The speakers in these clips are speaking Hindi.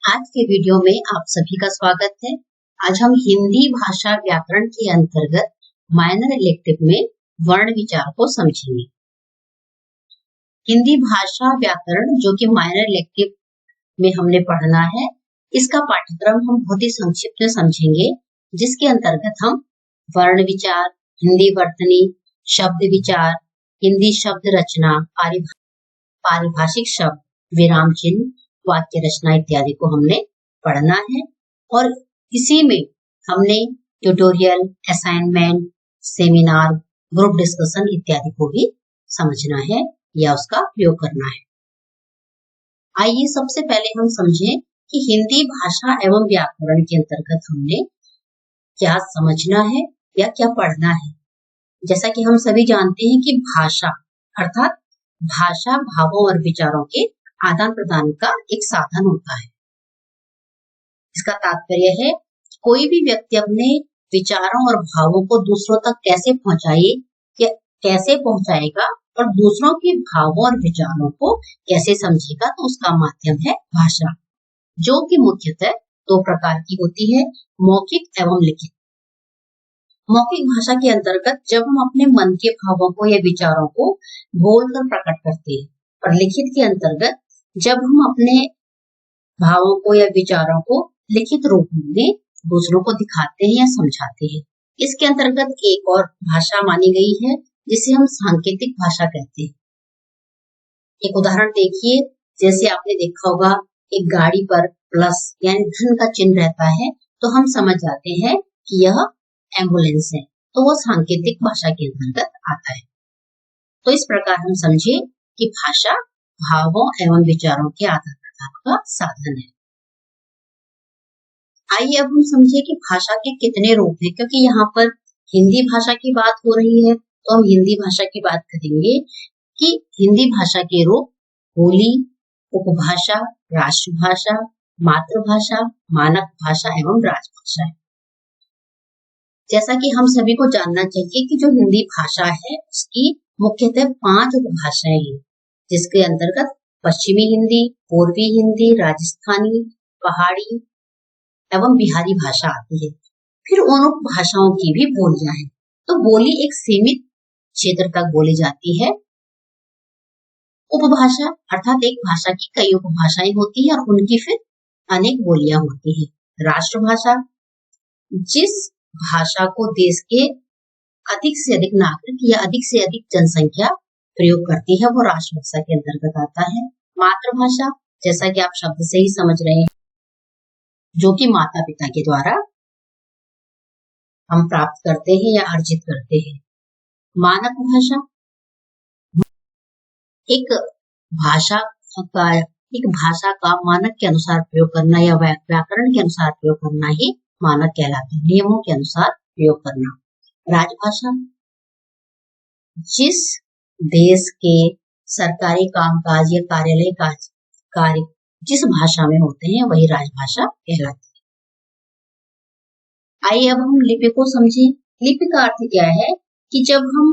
आज के वीडियो में आप सभी का स्वागत है। आज हम हिंदी भाषा व्याकरण के अंतर्गत माइनर इलेक्टिव में वर्ण विचार को समझेंगे। हिंदी भाषा व्याकरण जो कि माइनर इलेक्टिव में हमने पढ़ना है, इसका पाठ्यक्रम हम बहुत ही संक्षिप्त में समझेंगे, जिसके अंतर्गत हम वर्ण विचार, हिंदी वर्तनी, शब्द विचार, हिंदी शब्द रचना, पारिभाषिक शब्द, विराम चिन्ह, वाक्य रचना इत्यादि को हमने पढ़ना है। और इसी में हमने tutorial, assignment, seminar, group discussion इत्यादि को भी समझना है या उसका प्रयोग करना है। आइए सबसे पहले हम समझें कि हिंदी भाषा एवं व्याकरण के अंतर्गत हमने क्या समझना है या क्या पढ़ना है। जैसा कि हम सभी जानते हैं कि भाषा अर्थात भाषा भावों और विचारों के आदान प्रदान का एक साधन होता है। इसका तात्पर्य है कोई भी व्यक्ति अपने विचारों और भावों को दूसरों तक कैसे पहुंचाए या कैसे पहुंचाएगा और दूसरों के भावों और विचारों को कैसे समझेगा, तो उसका माध्यम है भाषा, जो कि मुख्यतः दो प्रकार की होती है, मौखिक एवं लिखित। मौखिक भाषा के अंतर्गत जब हम अपने मन के भावों को या विचारों को बोलकर प्रकट करते हैं, और लिखित के अंतर्गत जब हम अपने भावों को या विचारों को लिखित रूप में दूसरों को दिखाते हैं या समझाते हैं। इसके अंतर्गत एक और भाषा मानी गई है जिसे हम सांकेतिक भाषा कहते हैं। एक उदाहरण देखिए, जैसे आपने देखा होगा एक गाड़ी पर प्लस यानी धन का चिन्ह रहता है, तो हम समझ जाते हैं कि यह एम्बुलेंस है, तो वो सांकेतिक भाषा के अंतर्गत आता है। तो इस प्रकार हम समझे कि भाषा भावों एवं विचारों के आदान प्रदान का साधन है। आइए अब हम समझे कि भाषा के कितने रूप हैं, क्योंकि यहाँ पर हिंदी भाषा की बात हो रही है, तो हम हिंदी भाषा की बात करेंगे कि हिंदी भाषा के रूप बोली, उपभाषा, राष्ट्रभाषा, मातृभाषा, मानक भाषा एवं राजभाषा है। जैसा कि हम सभी को जानना चाहिए कि जो हिंदी भाषा है उसकी मुख्यतः 5 उपभाषाएं हैं, जिसके अंतर्गत पश्चिमी हिंदी, पूर्वी हिंदी, राजस्थानी, पहाड़ी एवं बिहारी भाषा आती है। फिर उन उपभाषाओं की भी बोलियां हैं। तो बोली एक सीमित क्षेत्र तक बोली जाती है। उपभाषा अर्थात एक भाषा की कई उपभाषाएं होती है और उनकी फिर अनेक बोलियां होती है। राष्ट्रभाषा जिस भाषा को देश के अधिक से अधिक नागरिक या अधिक से अधिक जनसंख्या प्रयोग करती है, वो राष्ट्रभाषा के अंतर्गत आता है। मातृभाषा जैसा कि आप शब्द से ही समझ रहे हैं, जो कि माता पिता के द्वारा हम प्राप्त करते हैं या अर्जित करते हैं। मानक भाषा एक भाषा का मानक के अनुसार प्रयोग करना या व्याकरण के अनुसार प्रयोग करना ही मानक कहलाता है, नियमों के अनुसार प्रयोग करना। राजभाषा जिस देश के सरकारी कामकाज या कार्यालय कार्य जिस भाषा में होते हैं वही राजभाषा कहलाती है। आइए अब हम लिपि को समझें। लिपि का अर्थ क्या है कि जब हम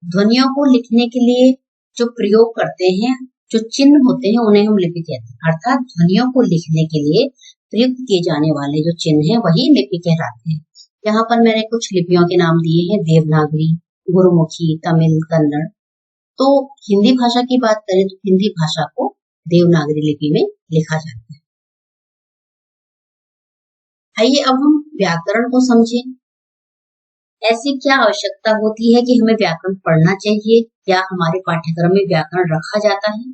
ध्वनियों को लिखने के लिए जो प्रयोग करते हैं, जो चिन्ह होते हैं, उन्हें हम लिपि कहते हैं। अर्थात ध्वनियों को लिखने के लिए प्रयुक्त किए जाने वाले जो चिन्ह हैं वही लिपि कहलाते हैं। यहाँ पर मैंने कुछ लिपियों के नाम दिए हैं, देवनागरी, गुरुमुखी, तमिल, कन्नड़। तो हिंदी भाषा की बात करें तो हिंदी भाषा को देवनागरी लिपि में लिखा जाता है। आइए अब हम व्याकरण को समझें। ऐसी क्या आवश्यकता होती है कि हमें व्याकरण पढ़ना चाहिए या हमारे पाठ्यक्रम में व्याकरण रखा जाता है?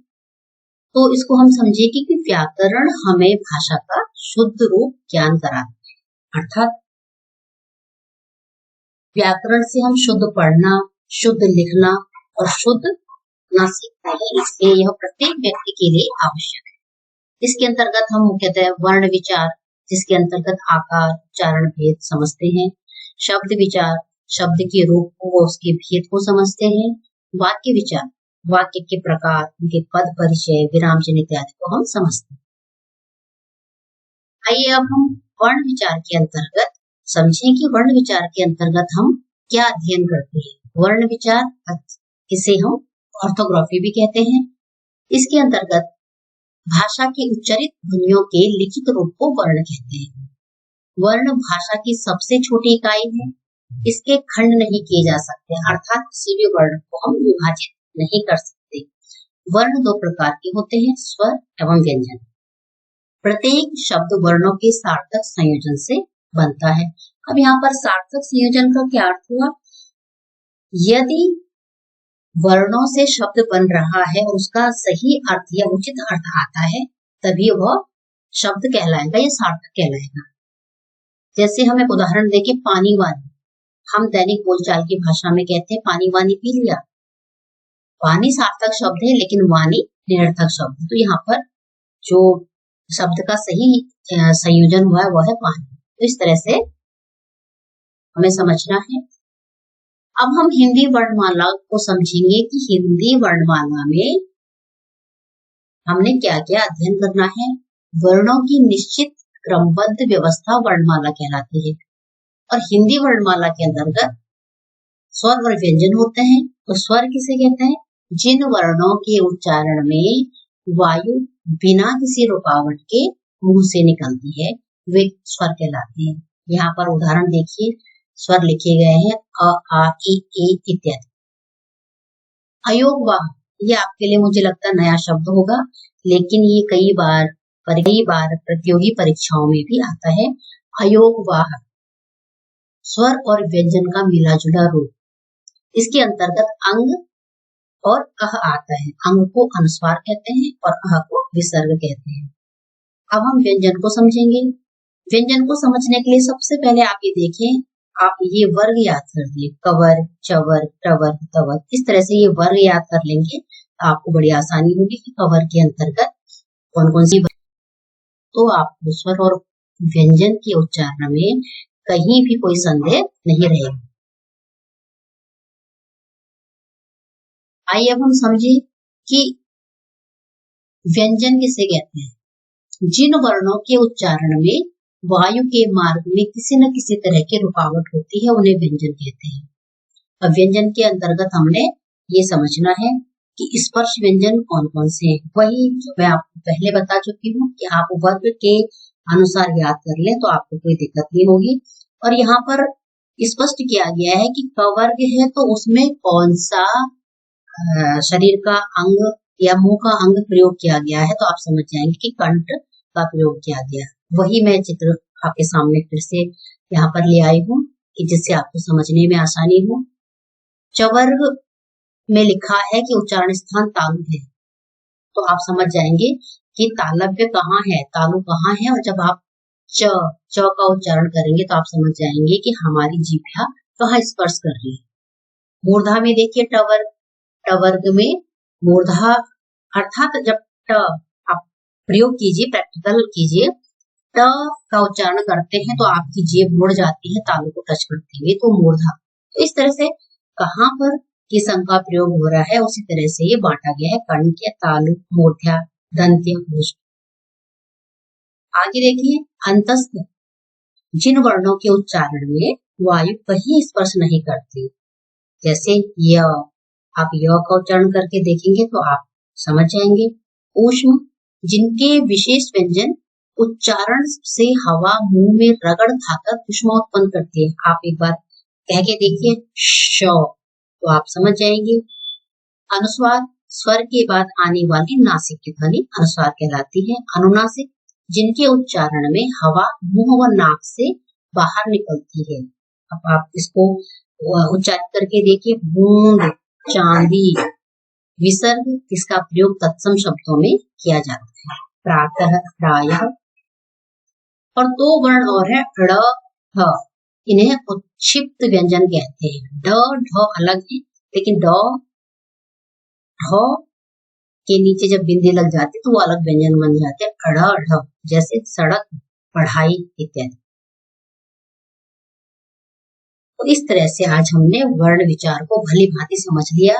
तो इसको हम समझे कि व्याकरण हमें भाषा का शुद्ध रूप ज्ञान कराता है। अर्थात व्याकरण से हम शुद्ध पढ़ना, शुद्ध लिखना और शुद्ध ना सीखते हैं, इसलिए यह प्रत्येक व्यक्ति के लिए आवश्यक है। इसके अंतर्गत हम मुख्यतः वर्ण विचार, जिसके अंतर्गत आकार, उच्चारण भेद समझते हैं। शब्द विचार, शब्द के रूप को, उसके भेद को समझते हैं। वाक्य विचार, वाक्य के प्रकार, उनके पद परिचय, विराम चिन्ह इत्यादि को हम समझते हैं। आइए अब हम वर्ण विचार के अंतर्गत समझें कि वर्ण विचार के अंतर्गत हम क्या अध्ययन करते हैं। वर्ण विचार इसे हम ऑर्थोग्राफी भी कहते हैं। इसके अंतर्गत भाषा की उच्चारित ध्वनियों के लिखित रूप को वर्ण कहते हैं। वर्ण भाषा की सबसे छोटी इकाई है। इसके खंड नहीं किए जा सकते, अर्थात किसी भी वर्ण को हम विभाजित नहीं कर सकते। वर्ण दो प्रकार के होते हैं, स्वर एवं व्यंजन। प्रत्येक शब्द वर्णों के सार्थक संयोजन से बनता है। अब यहाँ पर सार्थक संयोजन का क्या अर्थ हुआ? यदि वर्णों से शब्द बन रहा है और उसका सही अर्थ या उचित अर्थ आता है, तभी वह शब्द कहलाएगा या सार्थक कहलाएगा। जैसे हम एक उदाहरण देखें, पानी वानी। हम दैनिक बोलचाल की भाषा में कहते हैं पानी वानी पी लिया। पानी सार्थक शब्द है, लेकिन वानी निरर्थक शब्द है। तो यहाँ पर जो शब्द का सही संयोजन हुआ है वह है पानी। तो इस तरह से हमें समझना है। अब हम हिंदी वर्णमाला को समझेंगे कि हिंदी वर्णमाला में हमने क्या क्या अध्ययन करना है। वर्णों की निश्चित क्रमबद्ध व्यवस्था वर्णमाला कहलाती है और हिंदी वर्णमाला के अंतर्गत स्वर और व्यंजन होते हैं। तो स्वर किसे कहते हैं? जिन वर्णों के उच्चारण में वायु बिना किसी रुकावट के मुंह से निकलती है वे स्वर कहलाते हैं। यहाँ पर उदाहरण देखिए, स्वर लिखे गए हैं अ, आ, ई, इत्यादि। अयोगवाह, ये आपके लिए मुझे लगता है नया शब्द होगा, लेकिन ये कई बार प्रतियोगी परीक्षाओं में भी आता है। अयोगवाह स्वर और व्यंजन का मिला जुला रूप। इसके अंतर्गत अंग और अह आता है। अंग को अनुस्वार कहते हैं और अह को विसर्ग कहते हैं। अब हम व्यंजन को समझेंगे। व्यंजन को समझने के लिए सबसे पहले आप ये देखें, आप ये वर्ग याद कर लिए, कवर, चवर, टवर, तवर। इस तरह से ये वर्ग याद कर लेंगे तो आपको बड़ी आसानी होगी कि कवर के अंतर्गत कौन कौन सी। तो आपको स्वर और व्यंजन के उच्चारण में कहीं भी कोई संदेह नहीं रहेगा। आइए अब हम समझे कि व्यंजन किसे कहते हैं। जिन वर्णों के उच्चारण में वायु के मार्ग में किसी न किसी तरह की रुकावट होती है उन्हें व्यंजन कहते हैं। अब व्यंजन के अंतर्गत हमने ये समझना है कि स्पर्श व्यंजन कौन कौन से हैं। वही जो मैं आपको पहले बता चुकी हूँ कि आप वर्ग के अनुसार याद कर लें तो आपको कोई दिक्कत नहीं होगी। और यहाँ पर स्पष्ट किया गया है कि कवर्ग है तो उसमें कौन सा शरीर का अंग या मुंह का अंग प्रयोग किया गया है, तो आप समझ जाएंगे कि कंठ का प्रयोग किया गया। वही मैं चित्र आपके सामने फिर से यहाँ पर ले आई हूँ कि जिससे आपको समझने में आसानी हो। चवर्ग में लिखा है कि उच्चारण स्थान तालु है, तो आप समझ जाएंगे कि तालव्य कहाँ है, तालु कहाँ है। और जब आप च का उच्चारण करेंगे तो आप समझ जाएंगे कि हमारी जीभा कहाँ स्पर्श कर रही है। मूर्धा में देखिए टवर्ग में मूर्धा अर्थात जब ट आप प्रयोग कीजिए, प्रैक्टिकल कीजिए, ट का उच्चारण करते हैं तो आपकी जीभ मुड़ जाती है तालु को टच करते हुए, तो मूर्धा। तो इस तरह से कहाँ पर किस अंग का प्रयोग हो रहा है उसी तरह से ये बांटा गया है, कण्ठ, तालु, मूर्धा, दंत्य, भुज। आगे देखिए अंतस्थ, जिन वर्णों के उच्चारण में वायु कहीं स्पर्श नहीं करती, जैसे य, आप य का उच्चारण करके देखेंगे तो आप समझ जाएंगे। ऊष्म, जिनके विशेष व्यंजन उच्चारण से हवा मुंह में रगड़ खाकर ऊष्मा उत्पन्न करती है। आप एक बार कह के देखिए श, तो आप समझ जाएंगे। अनुस्वार, स्वर के बाद आने वाली नासिक की ध्वनि अनुस्वार कहलाती है। अनुनासिक, जिनके उच्चारण में हवा मुंह व नाक से बाहर निकलती है। अब आप इसको उच्चारित करके देखिए, बूंद, चांदी। विसर्ग, इसका प्रयोग तत्सम शब्दों में किया जाता है, प्रातः, प्रायः। और दो वर्ण और है ड़, ढ, इन्हें उत्क्षिप्त व्यंजन कहते हैं। ड, ढ अलग है, लेकिन ड, ढ के नीचे जब बिंदी लग जाती तो वो अलग व्यंजन बन जाते हैं, अड़, ढ, जैसे सड़क, पढ़ाई इत्यादि। तो इस तरह से आज हमने वर्ण विचार को भली भांति समझ लिया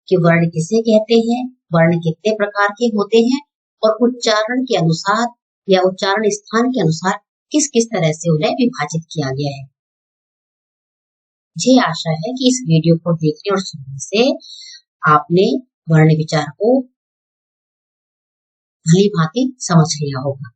कि वर्ण किसे कहते हैं, वर्ण कितने प्रकार के होते हैं और उच्चारण के अनुसार या उच्चारण स्थान के अनुसार किस किस तरह से उन्हें विभाजित किया गया है। मुझे आशा है कि इस वीडियो को देखने और सुनने से आपने वर्ण विचार को भली भांति समझ लिया होगा।